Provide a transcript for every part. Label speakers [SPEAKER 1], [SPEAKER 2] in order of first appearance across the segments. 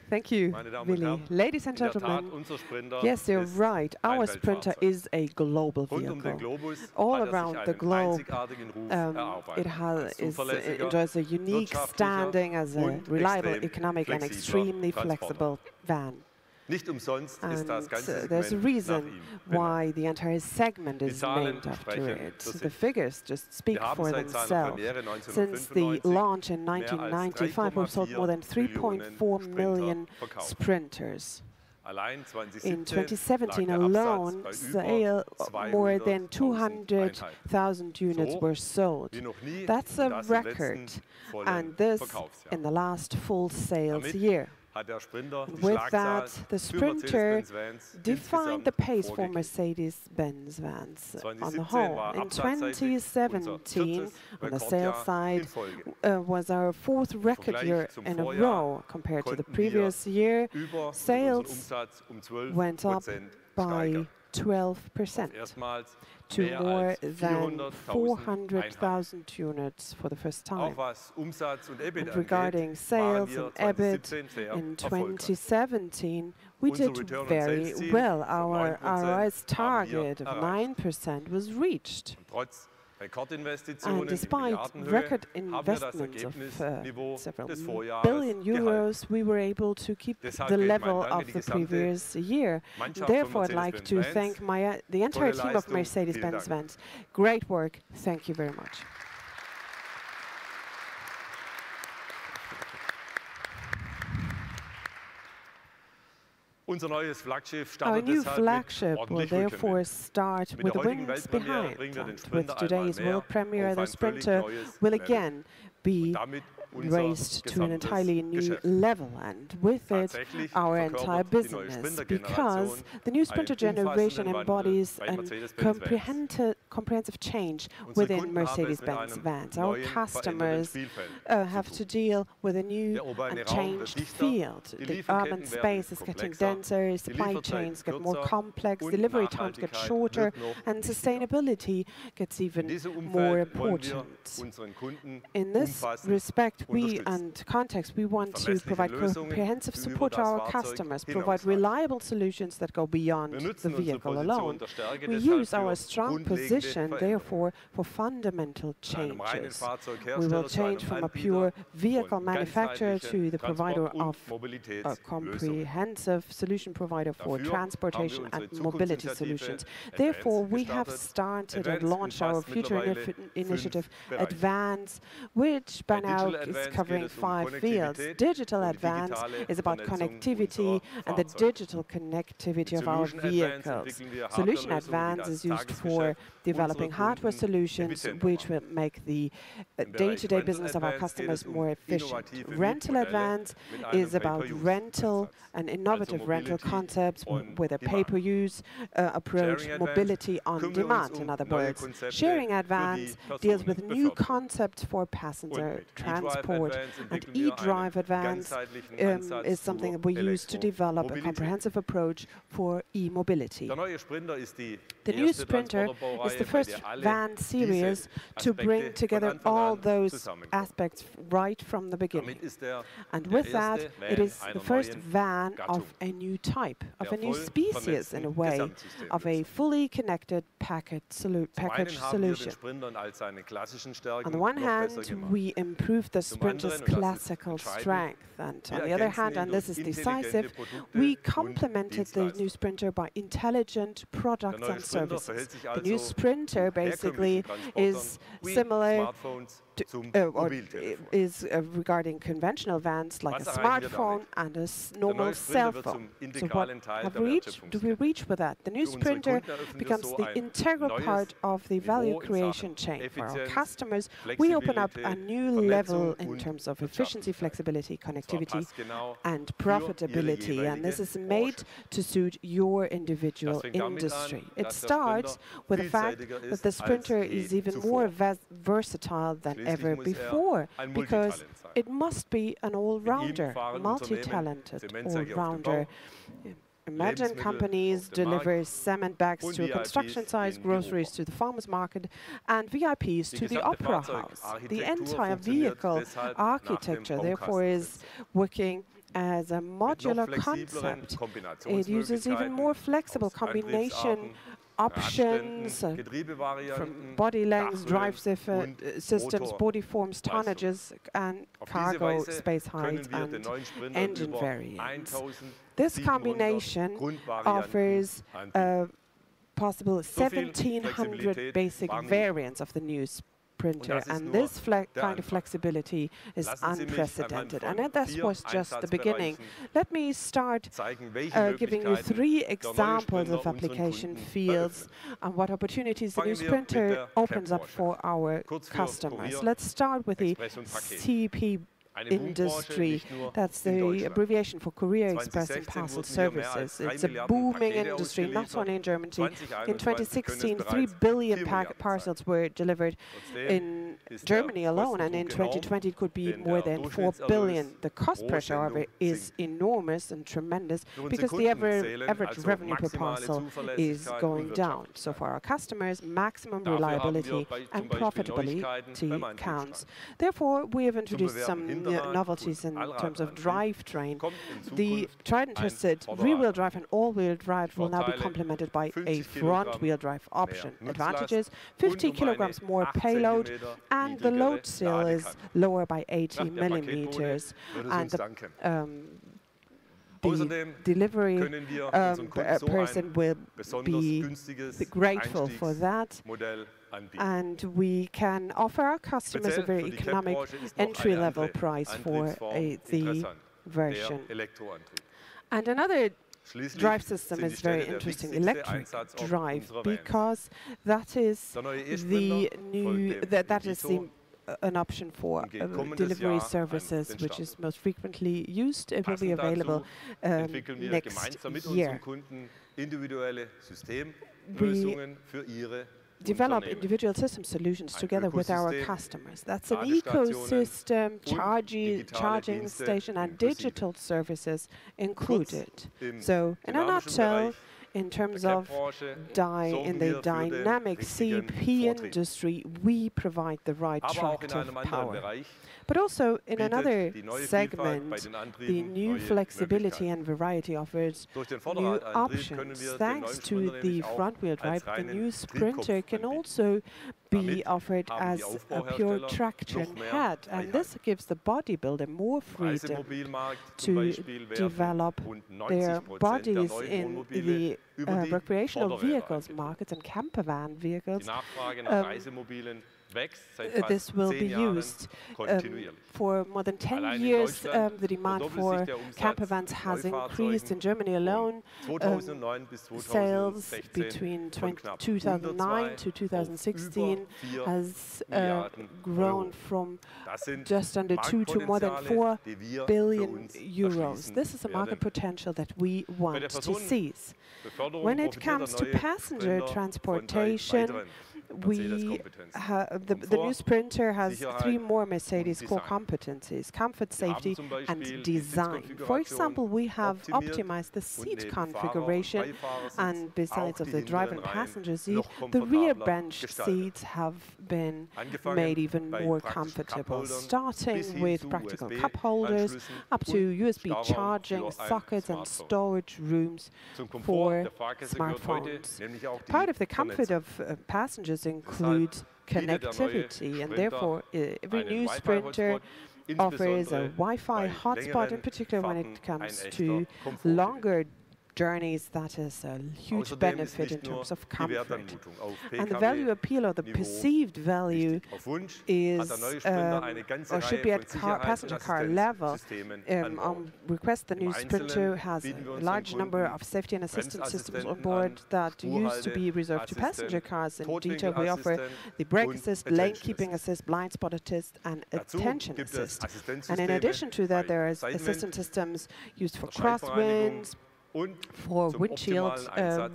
[SPEAKER 1] Thank you, Willi. Ladies and gentlemen, yes, you're right. Our Sprinter is a global vehicle. All around the globe, it enjoys a unique standing as a reliable, economic, and extremely flexible van. And there's a reason why the entire segment is named after it. The figures just speak for themselves. Since the launch in 1995, we've sold more than 3.4 million Sprinters. In 2017 alone, more than 200,000 units were sold. That's a record, and this in the last full sales year. With that, the Sprinter defined the pace for Mercedes-Benz Vans on the whole. In 2017, on the sales side, was our fourth record year in a row. Compared to the previous year, sales went up by 12% to more than 400,000 units for the first time. And regarding sales and EBIT, in 2017, we did very well. Our ROI's target of 9% was reached. And despite record investments of several billion euros, we were able to keep the level of the previous year. Therefore, I'd like to thank the entire team of Mercedes-Benz Vans. Great work. Thank you very much. Our new flagship will therefore start with the wings behind. And with today's world premiere, the Sprinter will again be raised to an entirely new level, and with it our entire business, because the new Sprinter generation embodies a comprehensive change within Mercedes-Benz Vans. Our customers have to deal with a new and changed field. The urban space is getting denser, supply chains get more complex, delivery times get shorter, and sustainability gets even more important. In this respect and context, we want to provide comprehensive support to our customers, provide reliable solutions that go beyond the vehicle alone. We use our strong position, therefore, for fundamental changes. We will change from a pure vehicle manufacturer to the provider of a comprehensive solution provider for transportation and mobility solutions. Therefore, we have started and launched our future initiative, Advance, which by now is covering 5 fields. Digital Advance is about connectivity and the digital connectivity of our vehicles. Solution Advance is used for developing hardware solutions which will make the day-to-day business of our customers more efficient. Rental Advance is about rental and innovative rental concepts with a pay-per-use approach, mobility on demand, in other words. Sharing Advance deals with new concepts for passenger transport, and eDrive Advance is something that we use to develop a comprehensive approach for e-mobility. The new Sprinter is the first van series to bring together all those aspects right from the beginning. And with that, it is the first van of a new type, of a new species in a way, of a fully connected package solution. On the one hand, we improved the Sprinter's classical strength, and on the other hand, and this is decisive, we complemented the new Sprinter by intelligent products and services. The new Sprinter basically is similar regarding conventional vans, like a smartphone and a normal cell phone. So what do we reach with that? The new Sprinter becomes the integral part of the value creation chain. For our customers, we open up a new level in terms of efficiency, flexibility, connectivity, and profitability. And this is made to suit your individual industry. It starts with the fact that the Sprinter is even more versatile than ever before, because it must be an all-rounder, multi-talented all-rounder. Imagine companies deliver cement bags to a construction site, groceries to the farmer's market, and VIPs to the opera house. The entire vehicle architecture, therefore, is working as a modular concept. It uses even more flexible combination options from body lengths, drive systems, body forms, tonnages, and cargo space height and engine variants. This combination offers possible 1,700 basic variants of the new Sprinter, and this kind of flexibility is unprecedented. And that was just the beginning. Let me start giving you 3 examples of application fields and what opportunities the new Sprinter opens up for our customers. Let's start with the CP industry. That's the abbreviation for Courier, Express and Parcel Services. It's a booming industry, not only in Germany. In 2016, 3 billion parcels were delivered in Germany alone, and in 2020 it could be more than 4 billion. The cost pressure, however, is enormous and tremendous because the average revenue per parcel is going down. So for our customers, maximum reliability and profitability counts. Therefore, we have introduced some novelties in terms of drivetrain. The tried and tested rear-wheel drive and all-wheel drive will now be complemented by a front-wheel drive option. Advantages: 50 kilograms more payload, and the load cell is lower by 80 millimeters. And the delivery person will be grateful for that. And we can offer our customers a very economic entry-level price for the version. And another drive system is very interesting, electric drive, because that is an option for delivery services, which is most frequently used. It will be available next year. We develop individual system solutions together with our customers. That's an ecosystem, charging station, and digital services included. So, in a nutshell, in terms of in the dynamic CP industry, we provide the right tractive power. But also in another segment, the new flexibility and variety offers new options. Thanks to the front-wheel drive, the new Sprinter can also be offered as a pure traction head, and this gives the bodybuilder more freedom to develop their bodies in the recreational vehicles markets and camper van vehicles. This will be used. For more than 10 years, the demand for camper vans has increased in Germany alone. Sales between 2009 to 2016 has grown from just under 2 to more than 4 billion euros. This is a market potential that we want to seize. When it comes to passenger transportation, the new Sprinter has 3 more Mercedes core competencies: comfort, safety, and design. For example, we have optimized the seat configuration, and besides of the driver and passenger seat, the rear bench seats have been made even more comfortable, starting with practical cup holders up to USB charging sockets and storage rooms for smartphones. Part of the comfort of passengers include connectivity, and therefore every new Sprinter offers a Wi-Fi hotspot, in particular when it comes to longer journeys. That is a huge benefit in terms of comfort. And the value appeal, or the perceived value, is or should be at passenger car level. On request, the new Sprinter has a large number of safety and assistance systems on board that used to be reserved to passenger cars. In detail, we offer the brake assist, lane keeping assist, blind spot assist, and attention assist. And in addition to that, there are assistance systems used for crosswinds, for windshield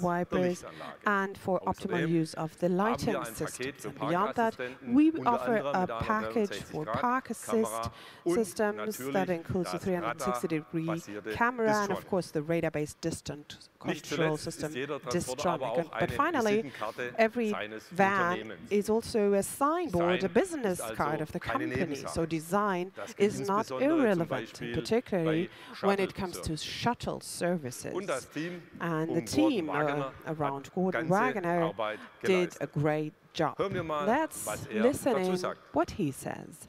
[SPEAKER 1] wipers and for optimal use of the lighting systems. And beyond that, we offer a package for park assist systems that includes a 360-degree camera and, of course, the radar-based distant control system, Distronic. But finally, every van is also a signboard, a business card of the company. So design is not irrelevant, particularly when it comes to shuttle services. And the team around Gordon Wagener did a great job. Let's listen in what he says.